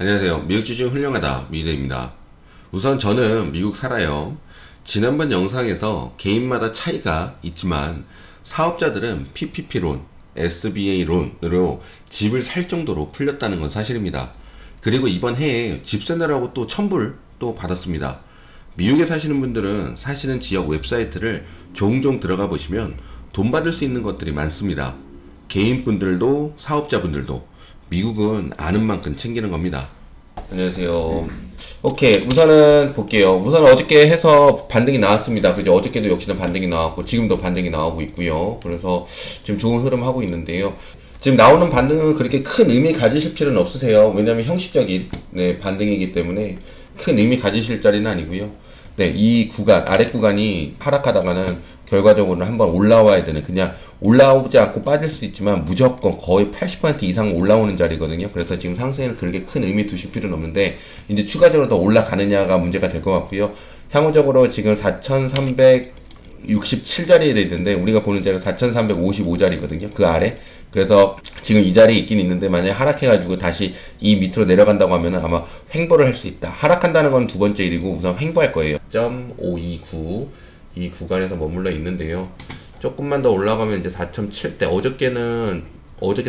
안녕하세요. 미국 주식 훌륭하다 미래입니다. 우선 저는 미국 살아요. 지난번 영상에서 개인마다 차이가 있지만 사업자들은 PPP론, SBA론으로 집을 살 정도로 풀렸다는 건 사실입니다. 그리고 이번 해에 집세 내라고 또 천불 또 받았습니다. 미국에 사시는 분들은 사시는 지역 웹사이트를 종종 들어가 보시면 돈 받을 수 있는 것들이 많습니다. 개인분들도 사업자분들도 미국은 아는 만큼 챙기는 겁니다. 안녕하세요. 오케이, 우선은 볼게요. 우선 어저께 해서 반등이 나왔습니다. 그죠? 어저께도 역시나 반등이 나왔고 지금도 반등이 나오고 있고요. 그래서 지금 좋은 흐름 하고 있는데요. 지금 나오는 반등은 그렇게 큰 의미 가지실 필요는 없으세요. 왜냐면 형식적인 반등이기 때문에 큰 의미 가지실 자리는 아니고요. 네, 이 구간, 아래 구간이 하락하다가는 결과적으로는 한번 올라와야 되는, 그냥 올라오지 않고 빠질 수 있지만 무조건 거의 80% 이상 올라오는 자리거든요. 그래서 지금 상승에는 그렇게 큰 의미 두실 필요는 없는데, 이제 추가적으로 더 올라가느냐가 문제가 될 것 같고요. 향후적으로 지금 4,367자리에 돼 있는데, 우리가 보는 자리가 4,355자리거든요. 그 아래. 그래서 지금 이 자리에 있긴 있는데, 만약에 하락해가지고 다시 이 밑으로 내려간다고 하면은 아마 횡보를 할 수 있다. 하락한다는 건 두 번째 일이고 우선 횡보할 거예요. 0.529 이 구간에서 머물러 있는데요. 조금만 더 올라가면 이제 4.7대, 어저께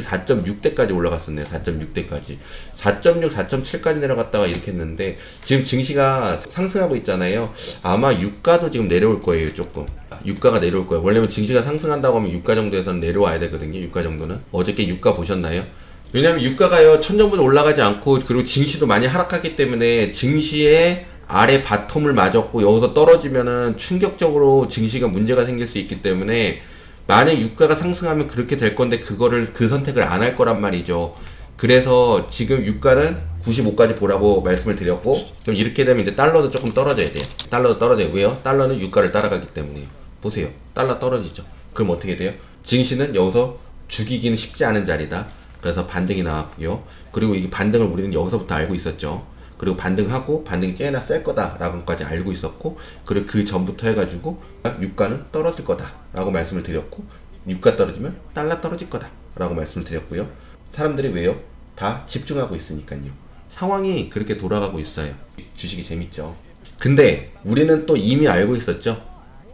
4.6대까지 올라갔었네요. 4.6대까지. 4.6, 4.7까지 내려갔다가 이렇게 했는데, 지금 증시가 상승하고 있잖아요. 아마 유가도 지금 내려올 거예요, 조금. 유가가 내려올 거예요. 원래는 증시가 상승한다고 하면 유가 정도에서는 내려와야 되거든요, 유가 정도는. 어저께 유가 보셨나요? 왜냐면 유가가요, 천정부는 올라가지 않고, 그리고 증시도 많이 하락하기 때문에 증시의 아래 바텀을 맞았고 여기서 떨어지면은 충격적으로 증시가 문제가 생길 수 있기 때문에, 만약 유가가 상승하면 그렇게 될 건데 그 선택을 안 할 거란 말이죠. 그래서 지금 유가는 95까지 보라고 말씀을 드렸고, 그럼 이렇게 되면 이제 달러도 조금 떨어져야 돼요. 달러도 떨어져요. 왜요? 달러는 유가를 따라가기 때문에요. 보세요. 달러 떨어지죠. 그럼 어떻게 돼요? 증시는 여기서 죽이기는 쉽지 않은 자리다. 그래서 반등이 나왔고요. 그리고 이 반등을 우리는 여기서부터 알고 있었죠. 그리고 반등하고 반등이 꽤나 셀 거다라고까지 알고 있었고, 그리고 그 전부터 해가지고 유가는 떨어질 거다라고 말씀을 드렸고, 유가 떨어지면 달러 떨어질 거다라고 말씀을 드렸고요. 사람들이 왜요? 다 집중하고 있으니까요. 상황이 그렇게 돌아가고 있어요. 주식이 재밌죠. 근데 우리는 또 이미 알고 있었죠.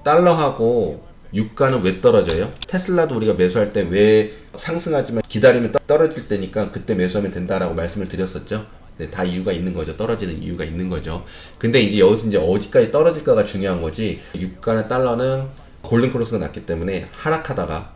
달러하고 유가는 왜 떨어져요? 테슬라도 우리가 매수할 때 왜 상승하지만 기다리면 떨어질 때니까 그때 매수하면 된다라고 말씀을 드렸었죠. 네, 다 이유가 있는 거죠. 떨어지는 이유가 있는 거죠. 근데 이제 여기서 이제 어디까지 떨어질까가 중요한 거지, 유가나 달러는 골든크로스가 났기 때문에 하락하다가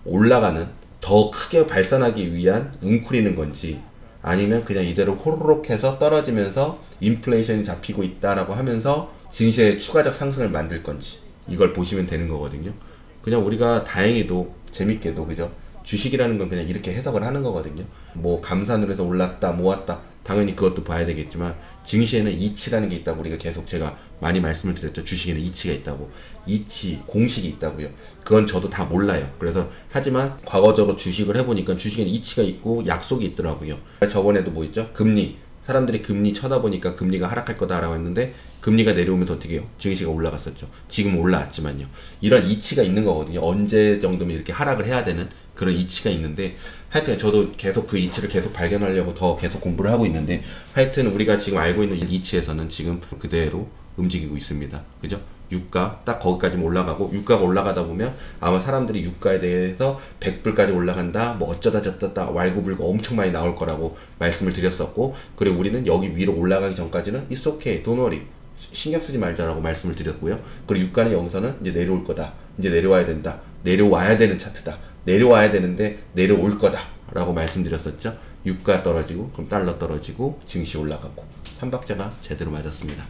올라가는, 더 크게 발산하기 위한 웅크리는 건지, 아니면 그냥 이대로 호로록 해서 떨어지면서 인플레이션이 잡히고 있다라고 하면서 증시의 추가적 상승을 만들 건지, 이걸 보시면 되는 거거든요. 그냥 우리가 다행히도 재밌게도, 그죠? 주식이라는 건 그냥 이렇게 해석을 하는 거거든요. 뭐 감산으로 해서 올랐다 모았다, 당연히 그것도 봐야 되겠지만, 증시에는 이치라는 게 있다고 우리가 계속 제가 많이 말씀을 드렸죠. 주식에는 이치가 있다고. 이치 공식이 있다고요. 그건 저도 다 몰라요. 그래서 하지만 과거적으로 주식을 해보니까 주식에는 이치가 있고 약속이 있더라고요. 저번에도 뭐 있죠? 금리. 사람들이 금리 쳐다보니까 금리가 하락할 거다라고 했는데 금리가 내려오면서 어떻게 해요? 증시가 올라갔었죠. 지금 올라왔지만요. 이런 이치가 있는 거거든요. 언제 정도면 이렇게 하락을 해야 되는 그런 이치가 있는데, 하여튼 저도 계속 그 이치를 계속 발견하려고 더 계속 공부를 하고 있는데, 하여튼 우리가 지금 알고 있는 이치에서는 지금 그대로 움직이고 있습니다. 그죠? 유가 딱 거기까지 올라가고, 유가가 올라가다 보면 아마 사람들이 유가에 대해서 100불까지 올라간다, 뭐 어쩌다 저쩌다 왈구불구 엄청 많이 나올 거라고 말씀을 드렸었고, 그리고 우리는 여기 위로 올라가기 전까지는 It's okay, don't worry, 신경 쓰지 말자라고 말씀을 드렸고요. 그리고 유가는 여기서는 이제 내려올 거다, 이제 내려와야 된다, 내려와야 되는 차트다, 내려와야 되는데 내려올 거다 라고 말씀드렸었죠. 유가 떨어지고 그럼 달러 떨어지고 증시 올라가고, 삼박자가 제대로 맞았습니다.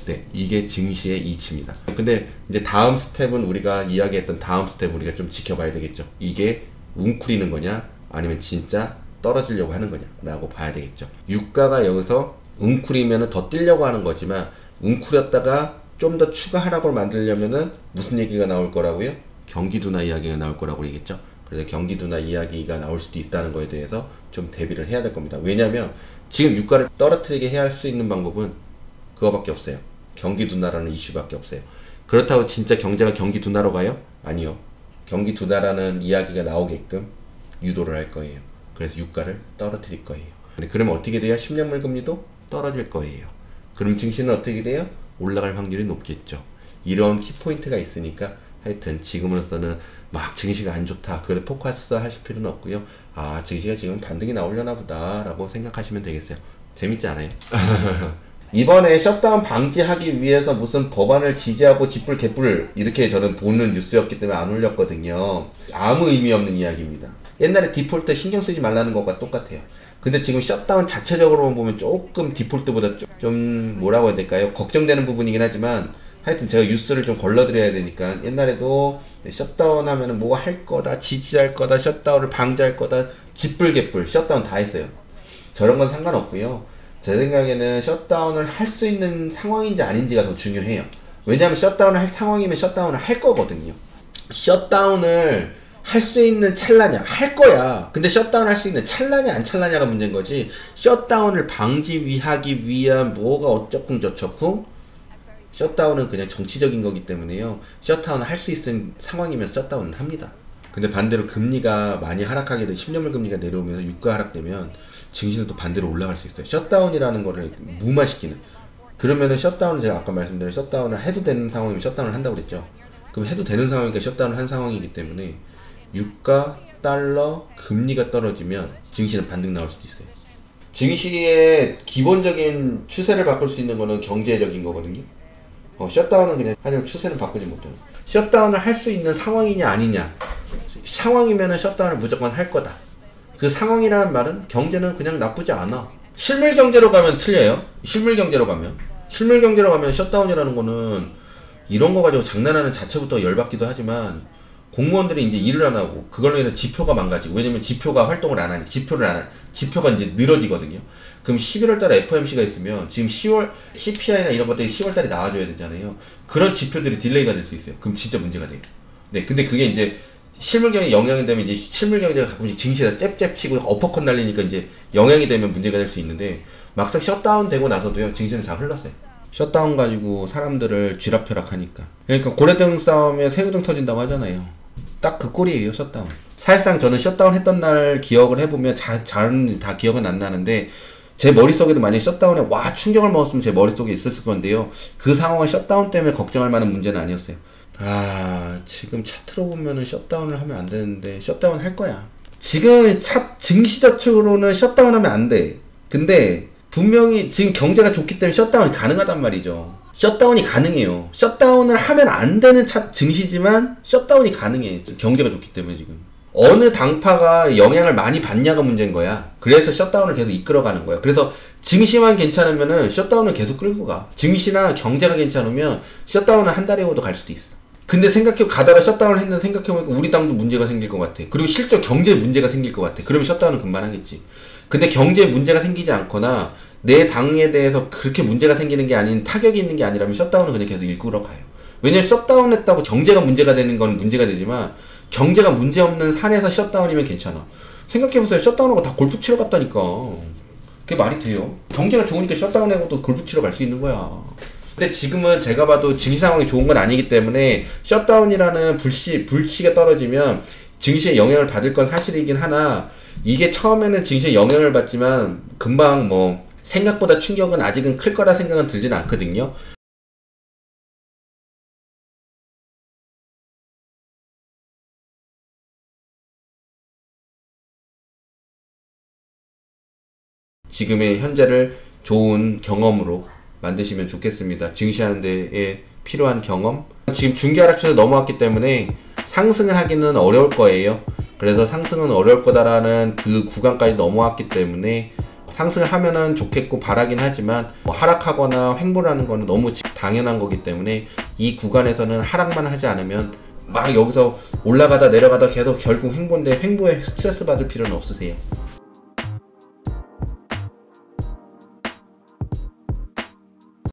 네, 이게 증시의 이치입니다. 근데 이제 다음 스텝은, 우리가 이야기했던 다음 스텝은 우리가 좀 지켜봐야 되겠죠. 이게 웅크리는 거냐 아니면 진짜 떨어지려고 하는 거냐 라고 봐야 되겠죠. 유가가 여기서 웅크리면 더 뛰려고 하는 거지만, 웅크렸다가 좀 더 추가 하락을 만들려면은 무슨 얘기가 나올 거라고요? 경기 둔화 이야기가 나올 거라고 얘기했죠. 그래서 경기 둔화 이야기가 나올 수도 있다는 거에 대해서 좀 대비를 해야 될 겁니다. 왜냐면 지금 유가를 떨어뜨리게 해야 할 수 있는 방법은 그거밖에 없어요. 경기 둔화라는 이슈밖에 없어요. 그렇다고 진짜 경제가 경기 둔화로 가요? 아니요. 경기 둔화라는 이야기가 나오게끔 유도를 할 거예요. 그래서 유가를 떨어뜨릴 거예요. 그러면 어떻게 돼요? 10년물 금리도 떨어질 거예요. 그럼 증시는 어떻게 돼요? 올라갈 확률이 높겠죠. 이런 키포인트가 있으니까 하여튼 지금으로서는 막 증시가 안 좋다, 그래 포커스 하실 필요는 없고요. 아, 증시가 지금 반등이 나오려나 보다 라고 생각하시면 되겠어요. 재밌지 않아요? 이번에 셧다운 방지하기 위해서 무슨 법안을 지지하고 집불 개뿔 이렇게 저는 보는 뉴스였기 때문에 안 올렸거든요. 아무 의미 없는 이야기입니다. 옛날에 디폴트 신경 쓰지 말라는 것과 똑같아요. 근데 지금 셧다운 자체적으로만 보면 조금 디폴트보다 좀 뭐라고 해야 될까요? 걱정되는 부분이긴 하지만 하여튼 제가 뉴스를 좀 걸러드려야 되니까, 옛날에도 셧다운 하면은 뭐 할 거다, 지지할 거다, 셧다운을 방지할 거다, 집불개뿔 셧다운 다 했어요. 저런 건 상관없고요. 제 생각에는 셧다운을 할 수 있는 상황인지 아닌지가 더 중요해요. 왜냐하면 셧다운을 할 상황이면 셔다운을 할 거거든요. 셧다운을 할 수 있는 찰나냐? 할 거야. 근데 셧다운 할 수 있는 찰나냐 안 찰나냐가 문제인 거지. 셧다운을 방지하기 위한 뭐가 어쩌쿵 저쩌쿵, 셧다운은 그냥 정치적인 거기 때문에요. 셧다운을 할 수 있는 상황이면 셧다운은 합니다. 근데 반대로 금리가 많이 하락하게 되면 10년물 금리가 내려오면서 유가 하락되면 증시는 또 반대로 올라갈 수 있어요. 셧다운이라는 거를 무마시키는. 그러면은 셧다운은 제가 아까 말씀드린 셧다운을 해도 되는 상황이면 셧다운을 한다고 그랬죠. 그럼 해도 되는 상황이니까 셧다운을 한 상황이기 때문에 유가, 달러, 금리가 떨어지면 증시는 반등 나올 수도 있어요. 증시의 기본적인 추세를 바꿀 수 있는 거는 경제적인 거거든요. 셧다운은 그냥 하지만 추세는 바꾸지 못해요. 셧다운을 할 수 있는 상황이냐 아니냐. 상황이면은 셧다운을 무조건 할 거다. 그 상황이라는 말은 경제는 그냥 나쁘지 않아. 실물 경제로 가면 틀려요. 실물 경제로 가면 셧다운이라는 거는 이런 거 가지고 장난하는 자체부터 열받기도 하지만, 공무원들이 이제 일을 안 하고 그걸로 인해 지표가 망가지고, 왜냐면 지표가 활동을 안 하니, 지표가 이제 늘어지거든요. 그럼 11월 달에 FOMC가 있으면 지금 10월 CPI나 이런 것들이 10월 달에 나와줘야 되잖아요. 그런 지표들이 딜레이가 될 수 있어요. 그럼 진짜 문제가 돼요. 네, 근데 그게 이제 실물경에 영향이 되면 이제 실물경제가 가끔씩 증시에다 잽잽 치고 어퍼컷 날리니까 이제 영향이 되면 문제가 될 수 있는데, 막상 셧다운 되고 나서도요, 증시는 잘 흘렀어요. 셧다운 가지고 사람들을 쥐락펴락하니까. 그러니까 고래등 싸움에 새우등 터진다고 하잖아요. 딱 그 꼴이에요, 셧다운. 사실상 저는 셧다운 했던 날 기억을 해보면 잘은 다 기억은 안 나는데, 제 머릿속에도 만약에 셧다운에 와 충격을 먹었으면 제 머릿속에 있었을 건데요, 그 상황은 셧다운 때문에 걱정할 만한 문제는 아니었어요. 아, 지금 차트로 보면은 셧다운을 하면 안 되는데 셧다운 할 거야. 지금 증시 자체로는 셧다운 하면 안 돼. 근데 분명히 지금 경제가 좋기 때문에 셧다운이 가능하단 말이죠. 셧다운이 가능해요. 셧다운을 하면 안 되는 증시지만 셧다운이 가능해. 경제가 좋기 때문에. 지금 어느 당파가 영향을 많이 받냐가 문제인 거야. 그래서 셧다운을 계속 이끌어가는 거야. 그래서 증시만 괜찮으면은 셧다운을 계속 끌고 가. 증시나 경제가 괜찮으면 셧다운을 한 달에 오도 갈 수도 있어. 근데 가다가 셧다운을 했는데 생각해보니까 우리 당도 문제가 생길 것 같아. 그리고 실적 경제에 문제가 생길 것 같아. 그러면 셧다운은 금방 하겠지. 근데 경제에 문제가 생기지 않거나 내 당에 대해서 그렇게 문제가 생기는 게 아닌 타격이 있는 게 아니라면 셧다운은 그냥 계속 이끌어 가요. 왜냐면 셧다운 했다고 경제가 문제가 되는 건 문제가 되지만, 경제가 문제없는 산에서 셧다운이면 괜찮아. 생각해보세요. 셧다운하고 다 골프 치러 갔다니까. 그게 말이 돼요? 경제가 좋으니까 셧다운하고 또 골프 치러 갈 수 있는 거야. 근데 지금은 제가 봐도 증시 상황이 좋은 건 아니기 때문에 셧다운이라는 불씨가 떨어지면 증시에 영향을 받을 건 사실이긴 하나, 이게 처음에는 증시에 영향을 받지만 금방 뭐 생각보다 충격은 아직은 클 거라 생각은 들지는 않거든요. 지금의 현재를 좋은 경험으로 만드시면 좋겠습니다. 증시하는 데에 필요한 경험. 지금 중기하락추세 넘어왔기 때문에 상승을 하기는 어려울 거예요. 그래서 상승은 어려울 거다라는 그 구간까지 넘어왔기 때문에 상승을 하면은 좋겠고 바라긴 하지만, 뭐 하락하거나 횡보를 하는 거는 너무 당연한 거기 때문에 이 구간에서는 하락만 하지 않으면 막 여기서 올라가다 내려가다 계속 결국 횡보인데, 횡보에 스트레스 받을 필요는 없으세요.